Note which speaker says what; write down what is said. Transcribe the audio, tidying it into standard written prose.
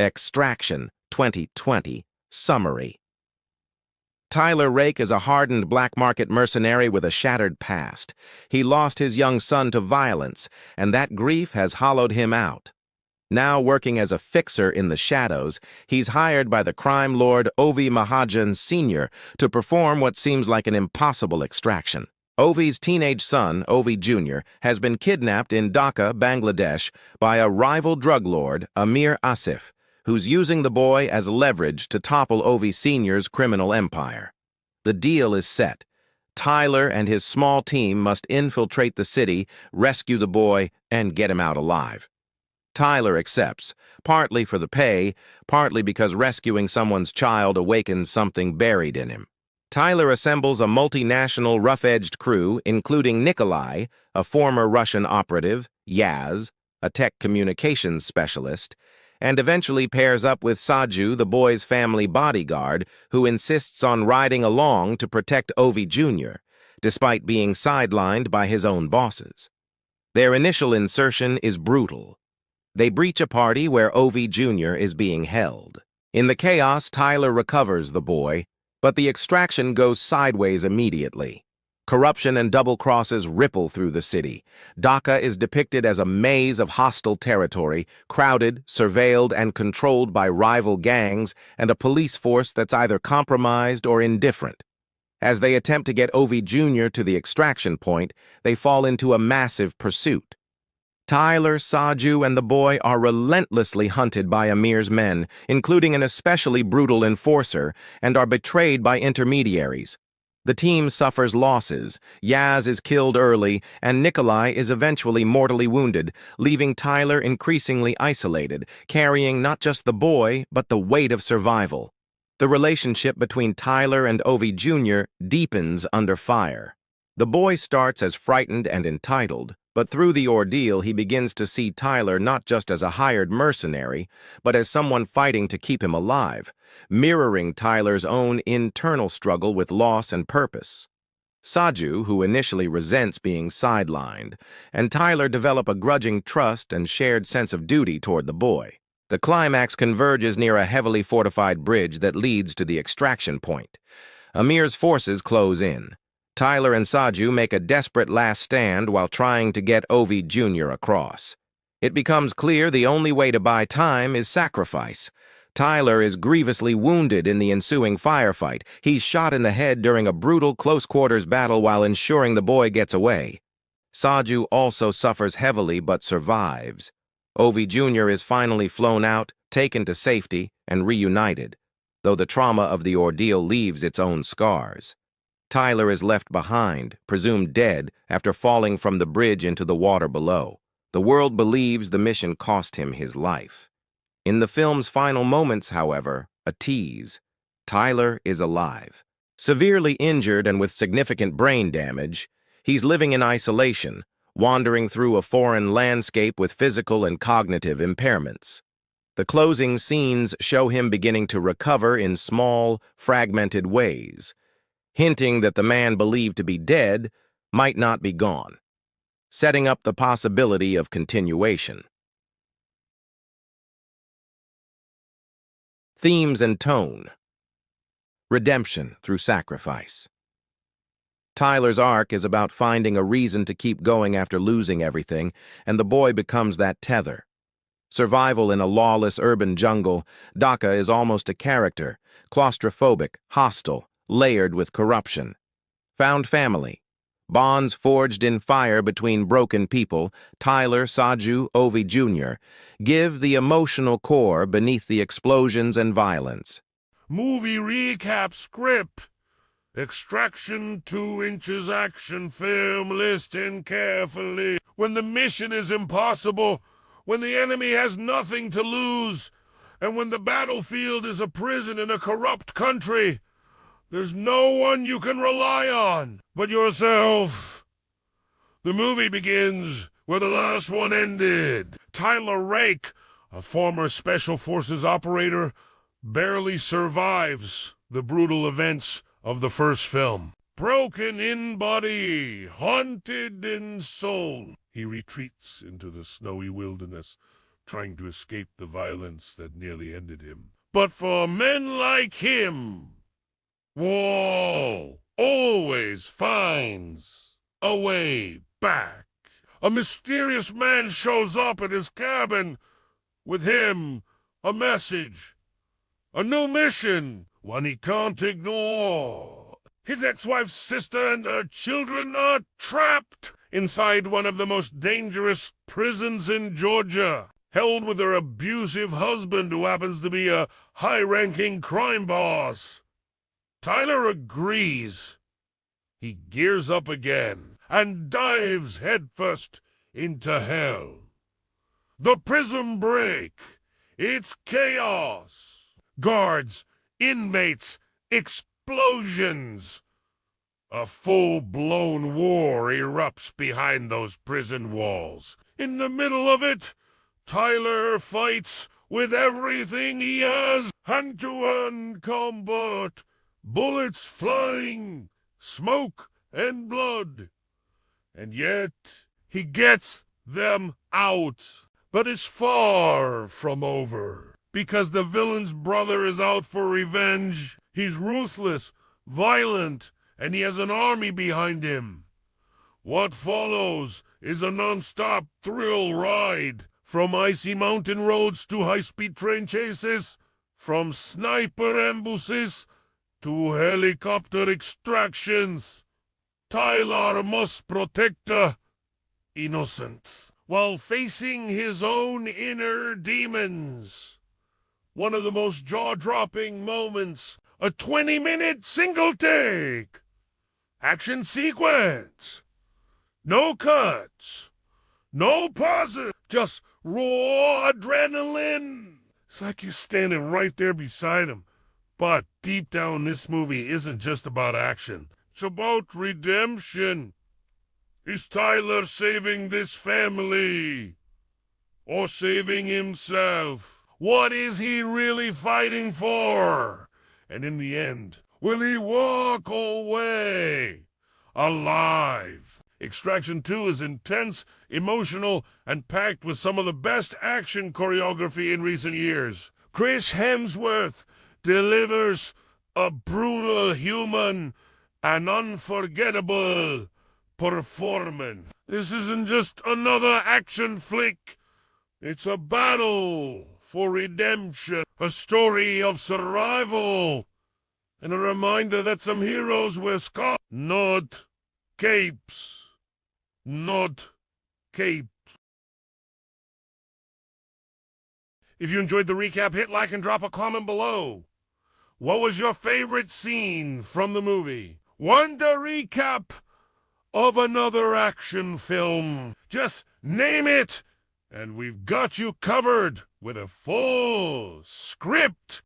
Speaker 1: Extraction 2020 Summary. Tyler Rake is a hardened black market mercenary with a shattered past. He lost his young son to violence, and that grief has hollowed him out. Now working as a fixer in the shadows, he's hired by the crime lord Ovi Mahajan Sr. to perform what seems like an impossible extraction. Ovi's teenage son, Ovi Jr., has been kidnapped in Dhaka, Bangladesh, by a rival drug lord, Amir Asif, who's using the boy as leverage to topple Ovi Sr.'s criminal empire. The deal is set. Tyler and his small team must infiltrate the city, rescue the boy, and get him out alive. Tyler accepts, partly for the pay, partly because rescuing someone's child awakens something buried in him. Tyler assembles a multinational rough-edged crew, including Nikolai, a former Russian operative, Yaz, a tech communications specialist, and eventually pairs up with Saju, the boy's family bodyguard, who insists on riding along to protect Ovi Jr., despite being sidelined by his own bosses. Their initial insertion is brutal. They breach a party where Ovi Jr. is being held. In the chaos, Tyler recovers the boy, but the extraction goes sideways immediately. Corruption and double crosses ripple through the city. Dhaka is depicted as a maze of hostile territory, crowded, surveilled, and controlled by rival gangs and a police force that's either compromised or indifferent. As they attempt to get Ovi Jr. to the extraction point, they fall into a massive pursuit. Tyler, Saju, and the boy are relentlessly hunted by Amir's men, including an especially brutal enforcer, and are betrayed by intermediaries. The team suffers losses, Yaz is killed early, and Nikolai is eventually mortally wounded, leaving Tyler increasingly isolated, carrying not just the boy, but the weight of survival. The relationship between Tyler and Ovi Jr. deepens under fire. The boy starts as frightened and entitled, but through the ordeal he begins to see Tyler not just as a hired mercenary, but as someone fighting to keep him alive, mirroring Tyler's own internal struggle with loss and purpose. Saju, who initially resents being sidelined, and Tyler develop a grudging trust and shared sense of duty toward the boy. The climax converges near a heavily fortified bridge that leads to the extraction point. Amir's forces close in. Tyler and Saju make a desperate last stand while trying to get Ovi Jr. across. It becomes clear the only way to buy time is sacrifice. Tyler is grievously wounded in the ensuing firefight. He's shot in the head during a brutal close-quarters battle while ensuring the boy gets away. Saju also suffers heavily but survives. Ovi Jr. is finally flown out, taken to safety, and reunited, though the trauma of the ordeal leaves its own scars. Tyler is left behind, presumed dead, after falling from the bridge into the water below. The world believes the mission cost him his life. In the film's final moments, however, a tease. Tyler is alive. Severely injured and with significant brain damage, he's living in isolation, wandering through a foreign landscape with physical and cognitive impairments. The closing scenes show him beginning to recover in small, fragmented ways, hinting that the man believed to be dead might not be gone, setting up the possibility of continuation. Themes and tone. Redemption through sacrifice. Tyler's arc is about finding a reason to keep going after losing everything, and the boy becomes that tether. Survival in a lawless urban jungle, Dhaka is almost a character, claustrophobic, hostile, layered with corruption. Found family. Bonds forged in fire between broken people, Tyler, Saju, Ovi Jr., give the emotional core beneath the explosions and violence.
Speaker 2: Movie recap script. Extraction 2 inches action film. Listen carefully. When the mission is impossible, when the enemy has nothing to lose, and when the battlefield is a prison in a corrupt country, there's no one you can rely on but yourself. The movie begins where the last one ended. Tyler Rake, a former Special Forces operator, barely survives the brutal events of the first film. Broken in body, haunted in soul, he retreats into the snowy wilderness, trying to escape the violence that nearly ended him. But for men like him, Wall always finds a way back. A mysterious man shows up at his cabin. With him, a message. A new mission, one he can't ignore. His ex-wife's sister and her children are trapped inside one of the most dangerous prisons in Georgia, held with her abusive husband who happens to be a high-ranking crime boss. Tyler agrees. He gears up again and dives headfirst into hell. The prison break. It's chaos. Guards, inmates, explosions. A full-blown war erupts behind those prison walls. In the middle of it, Tyler fights with everything he has. Hand-to-hand combat. Bullets flying, smoke and blood. And yet, he gets them out. But it's far from over, because the villain's brother is out for revenge. He's ruthless, violent, and he has an army behind him. What follows is a non-stop thrill ride, from icy mountain roads to high-speed train chases, from sniper ambushes to helicopter extractions. Tyler must protect the innocent while facing his own inner demons. One of the most jaw-dropping moments, a 20-minute single take. Action sequence. No cuts. No pauses. Just raw adrenaline. It's like you're standing right there beside him. But deep down, this movie isn't just about action. It's about redemption. Is Tyler saving this family? Or saving himself? What is he really fighting for? And in the end, will he walk away alive? Extraction 2 is intense, emotional, and packed with some of the best action choreography in recent years. Chris Hemsworth delivers a brutal, human, and unforgettable performance. This isn't just another action flick. It's a battle for redemption, a story of survival, and a reminder that some heroes wear scars, not capes. Not capes. If you enjoyed the recap, hit like and drop a comment below. What was your favorite scene from the movie? Want a recap of another action film? Just name it, and we've got you covered with a full script.